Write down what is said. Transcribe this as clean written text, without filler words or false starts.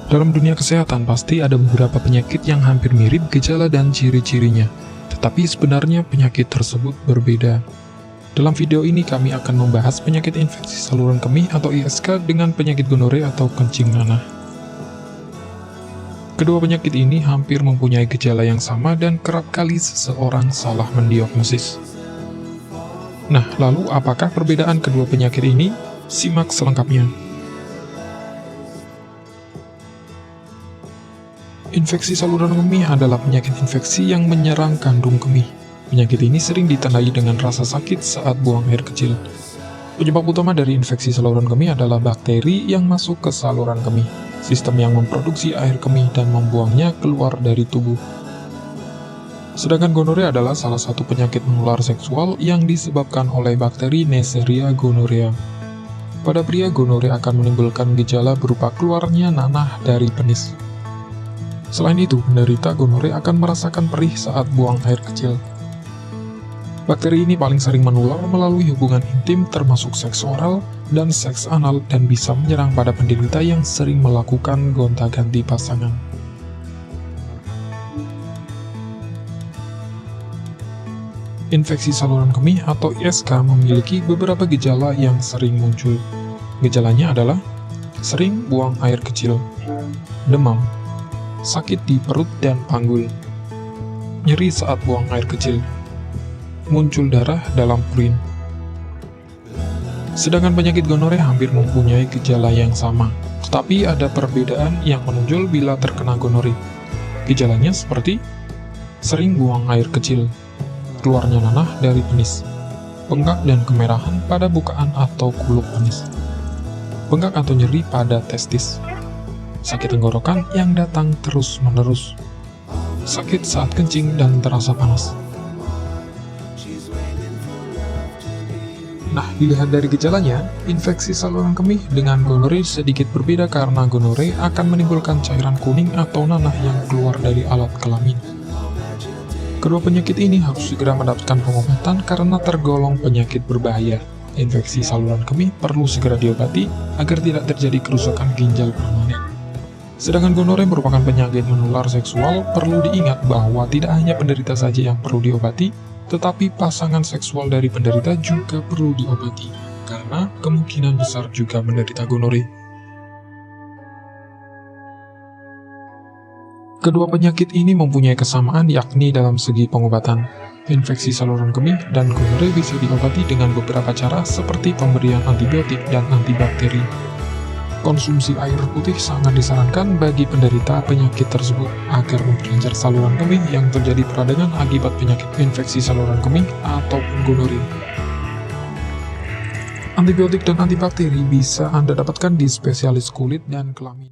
Dalam dunia kesehatan, pasti ada beberapa penyakit yang hampir mirip gejala dan ciri-cirinya, tetapi sebenarnya penyakit tersebut berbeda. Dalam video ini kami akan membahas penyakit infeksi saluran kemih atau ISK dengan penyakit gonore atau kencing nanah. Kedua penyakit ini hampir mempunyai gejala yang sama dan kerap kali seseorang salah mendiagnosis. Nah, lalu apakah perbedaan kedua penyakit ini? Simak selengkapnya. Infeksi saluran kemih adalah penyakit infeksi yang menyerang kandung kemih. Penyakit ini sering ditandai dengan rasa sakit saat buang air kecil. Penyebab utama dari infeksi saluran kemih adalah bakteri yang masuk ke saluran kemih, sistem yang memproduksi air kemih dan membuangnya keluar dari tubuh. Sedangkan gonore adalah salah satu penyakit menular seksual yang disebabkan oleh bakteri Neisseria gonorrhea. Pada pria, gonore akan menimbulkan gejala berupa keluarnya nanah dari penis. Selain itu, penderita gonore akan merasakan perih saat buang air kecil. Bakteri ini paling sering menular melalui hubungan intim termasuk seks oral dan seks anal dan bisa menyerang pada penderita yang sering melakukan gonta-ganti pasangan. Infeksi saluran kemih atau ISK memiliki beberapa gejala yang sering muncul. Gejalanya adalah sering buang air kecil, demam, sakit di perut dan panggul, nyeri saat buang air kecil, muncul darah dalam urin. Sedangkan penyakit gonore hampir mempunyai gejala yang sama, tetapi ada perbedaan yang menonjol bila terkena gonore. Gejalanya seperti sering buang air kecil, keluarnya nanah dari penis, bengkak dan kemerahan pada bukaan atau kulup penis, bengkak atau nyeri pada testis, sakit tenggorokan yang datang terus-menerus, sakit saat kencing dan terasa panas. Nah, dilihat dari gejalanya, infeksi saluran kemih dengan gonore sedikit berbeda karena gonore akan menimbulkan cairan kuning atau nanah yang keluar dari alat kelamin. Kedua penyakit ini harus segera mendapatkan pengobatan karena tergolong penyakit berbahaya. Infeksi saluran kemih perlu segera diobati agar tidak terjadi kerusakan ginjal permanen. Sedangkan gonore merupakan penyakit menular seksual, perlu diingat bahwa tidak hanya penderita saja yang perlu diobati, tetapi pasangan seksual dari penderita juga perlu diobati, karena kemungkinan besar juga menderita gonore. Kedua penyakit ini mempunyai kesamaan yakni dalam segi pengobatan. Infeksi saluran kemih dan gonore bisa diobati dengan beberapa cara seperti pemberian antibiotik dan antibakteri. Konsumsi air putih sangat disarankan bagi penderita penyakit tersebut agar memperlancar saluran kemih yang terjadi peradangan akibat penyakit infeksi saluran kemih ataupun gonore. Antibiotik dan antibakteri bisa Anda dapatkan di spesialis kulit dan kelamin.